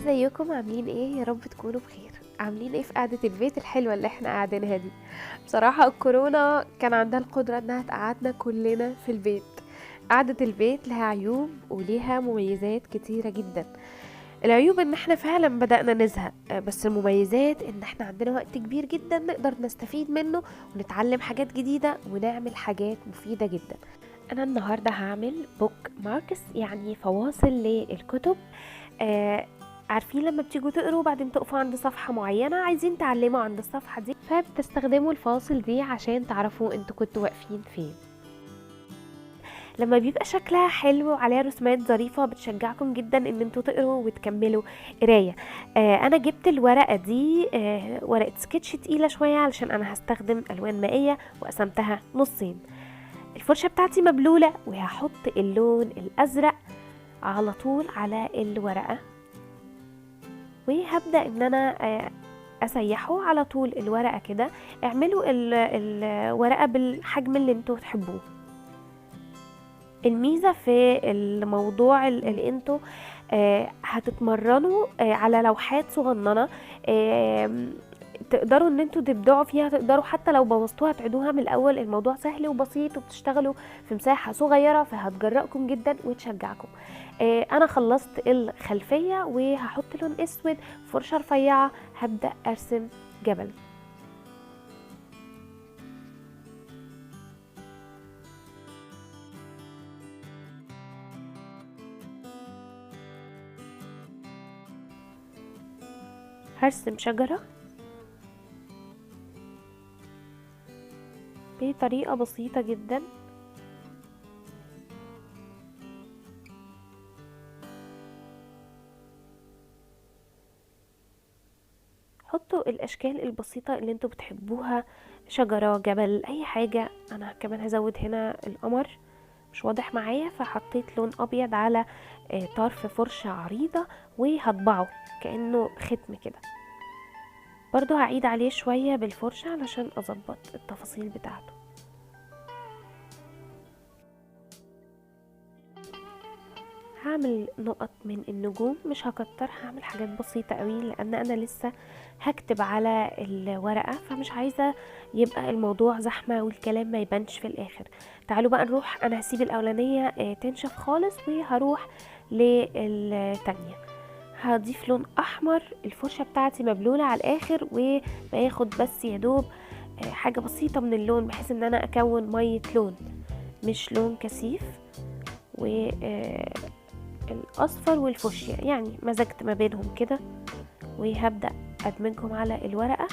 ازيكم عاملين ايه؟ يا رب تكونوا بخير. عاملين ايه في قعدة البيت الحلوة اللي احنا قاعدينها دي؟ بصراحة الكورونا كان عندها القدرة انها تقعدنا كلنا في البيت. قعدة البيت لها عيوب وليها مميزات كتيرة جدا. العيوب ان احنا فعلا بدأنا نزهق، بس المميزات ان احنا عندنا وقت كبير جدا نقدر نستفيد منه ونتعلم حاجات جديدة ونعمل حاجات مفيدة جدا. انا النهاردة هعمل بوك ماركس، يعني فواصل للكتب. آه عارفين لما بتيجوا تقروا بعدين تقفوا عند صفحة معينة عايزين تعلموا عند الصفحة دي، فبتستخدموا الفواصل دي عشان تعرفوا انتوا كنتوا واقفين فين. لما بيبقى شكلها حلو وعليها رسومات ظريفة بتشجعكم جدا ان انتوا تقروا وتكملوا قراية. انا جبت الورقة دي، ورقة سكتش تقيلة شوية علشان انا هستخدم الوان مائية وقسمتها نصين. الفرشة بتاعتي مبلولة وهحط اللون الازرق على طول على الورقة، وهبدأ ان انا اسيحه على طول الورقة كده. اعملوا الورقة بالحجم اللي انتوا تحبوه. الميزة في الموضوع اللي انتوا هتتمرنوا على لوحات صغننة، تقدروا ان انتوا تبدعوا فيها، تقدروا حتى لو بوظتوها تعيدوها من الاول. الموضوع سهل وبسيط وبتشتغلوا في مساحة صغيرة، فهتجرأكم جدا وتشجعكم. انا خلصت الخلفية وهحط لون اسود، فرشة رفيعة هبدأ ارسم جبل. هرسم شجرة بطريقة بسيطة جدا. حطوا الاشكال البسيطة اللي انتوا بتحبوها، شجرة، جبل، اي حاجة. انا كمان هزود هنا القمر، مش واضح معايا، فحطيت لون ابيض على طرف فرشة عريضة وهطبعه كأنه ختم كده. برضو هعيد عليه شوية بالفرشة علشان اظبط التفاصيل بتاعته. هعمل نقط من النجوم، مش هكتر، هعمل حاجات بسيطة قوي لان انا لسه هكتب على الورقة، فمش عايزة يبقى الموضوع زحمة والكلام ما يبانش في الاخر. تعالوا بقى نروح، انا هسيب الاولانية تنشف خالص وهروح للتانية. هضيف لون احمر. الفرشة بتاعتي مبلولة على الاخر وباخد بس يدوب حاجة بسيطة من اللون بحيث ان انا اكون مية لون مش لون كثيف. و الاصفر والفوشيا يعني مزجت ما بينهم كده، وهبدأ ادمجهم على الورقة.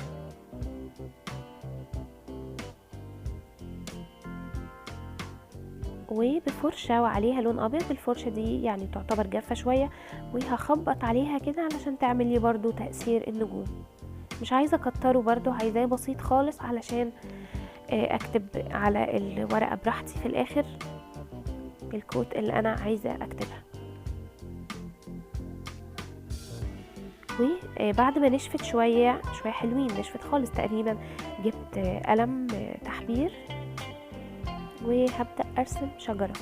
وبفرشة وعليها لون ابيض، الفرشة دي يعني تعتبر جافة شوية، وهخبط عليها كده علشان تعمل لي برضو تأثير النجوم. مش عايزة اكتره، برضو عايزاه بسيط خالص علشان اكتب على الورقة براحتي في الاخر الكوت اللي انا عايزة اكتبها. وبعد ما نشفت شوية حلوين، نشفت خالص تقريبا، جبت قلم تحبير وهبدأ ارسم شجرة.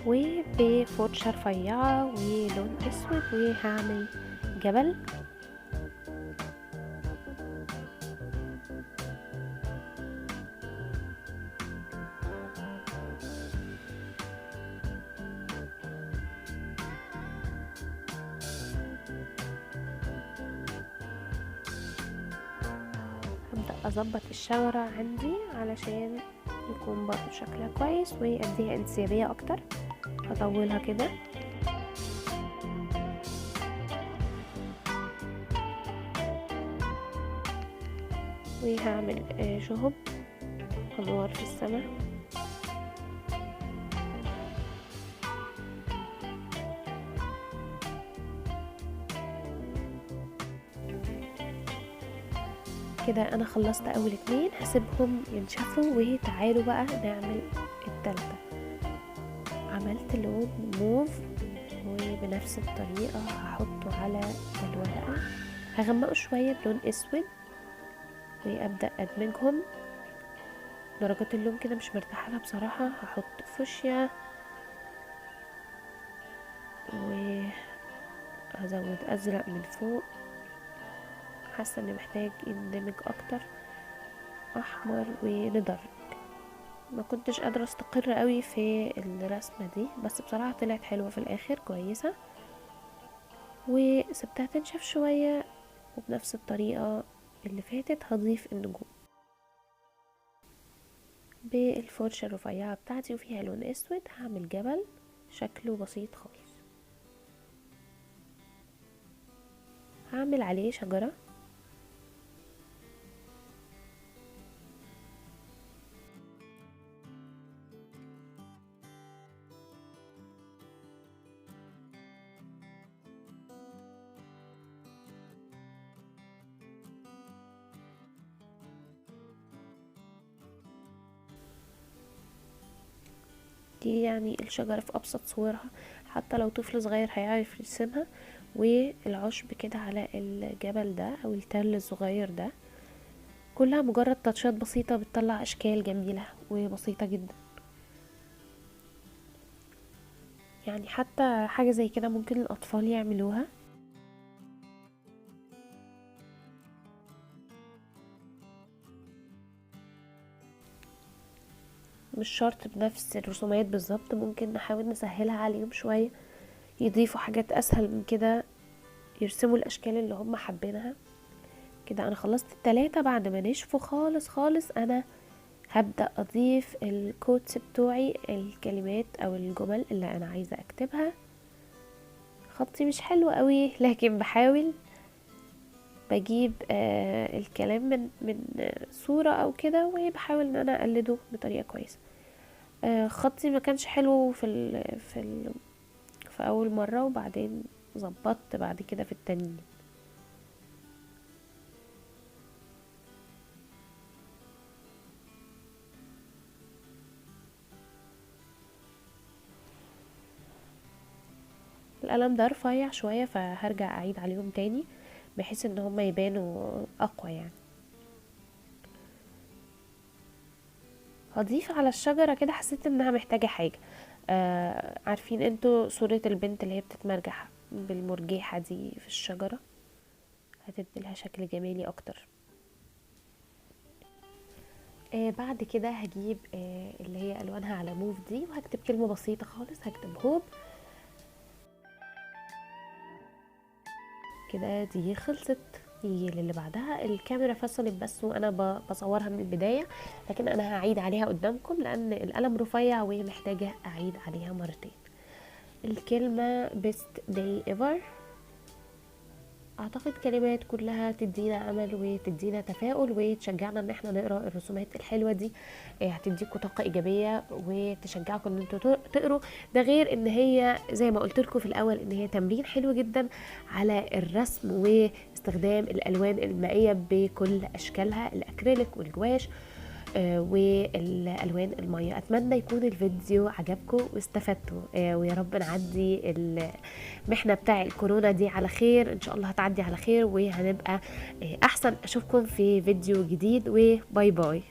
وبفرشة رفيعة ولون اسود وهعمل جبل. هبدأ اظبط الشجرة عندي علشان يكون برضو شكلها كويس ويديها انسيابية اكتر. هطولها كده وهعمل شهب انوار في السماء. كده انا خلصت اول اتنين، هسيبهم ينشفوا وتعالوا بقى نعمل التالتة. عملت لون موف وبنفس الطريقة هحطه على الورقة، هغمقه شوية بلون اسود وابدأ ادمجهم. درجات اللون كده مش مرتاحة لها بصراحة، هحط فوشيا وهزود ازرق من فوق، حاسة اني محتاج يندمج اكتر، احمر وندرج. ما كنتش قادرة استقر قوي في الرسمة دي، بس بصراحة طلعت حلوة في الاخر كويسة، وسبتها تنشف شوية. وبنفس الطريقة اللي فاتت هضيف النجوم بالفرشة الرفيعة بتاعتي وفيها لون اسود. هعمل جبل شكله بسيط خالص، هعمل عليه شجرة. دي يعني الشجرة في أبسط صورها، حتى لو طفل صغير هيعرف يرسمها. والعشب كده على الجبل ده أو التل الصغير ده، كلها مجرد تاتشات بسيطة بتطلع أشكال جميلة وبسيطة جدا. يعني حتى حاجة زي كده ممكن الأطفال يعملوها. مش شرط بنفس الرسومات بالظبط، ممكن نحاول نسهلها عليهم شوية، يضيفوا حاجات أسهل من كده، يرسموا الأشكال اللي هم حابينها. كده أنا خلصت التلاتة. بعد ما نشفوا خالص خالص أنا هبدأ أضيف الكوتس بتوعي، الكلمات أو الجمل اللي أنا عايزة أكتبها. خطي مش حلو قوي لكن بحاول، بجيب الكلام من صورة أو كده وبحاول إن أنا أقلده بطريقة كويسة. خطي ما كانش حلو في أول مرة، وبعدين ظبطت بعد كده في التانيين. القلم ده رفيع شوية فهرجع أعيد عليهم تاني بحيث ان هما يبانوا أقوى. يعني هضيف على الشجرة كده، حسيت انها محتاجة حاجة. عارفين انتوا صورة البنت اللي هي بتتمرجح بالمرجيحة دي في الشجرة، هتديلها شكل جمالي اكتر. بعد كده هجيب اللي هي الوانها على موف دي، وهكتب كلمة بسيطة خالص، هكتب هوب. كده دي خلصت. نيجي للي بعدها. الكاميرا فصلت بس وانا بصورها من البداية، لكن انا هعيد عليها قدامكم لان القلم رفيع ومحتاجة اعيد عليها مرتين. الكلمة best day ever، اعتقد كلمات كلها تدينا امل وتدينا تفاؤل وتشجعنا ان احنا نقرا الرسومات الحلوه دي. هتديكوا طاقه ايجابيه وتشجعكم ان انتوا تقروا. ده غير ان هي زي ما قلت لكم في الاول ان هي تمرين حلو جدا على الرسم واستخدام الالوان المائيه بكل اشكالها، الاكريليك والجواش والالوان الميه. اتمنى يكون الفيديو عجبكم واستفدتوا، ويا رب نعدي المحنه بتاع الكورونا دي على خير. ان شاء الله هتعدي على خير وهنبقى احسن. اشوفكم في فيديو جديد وباي باي.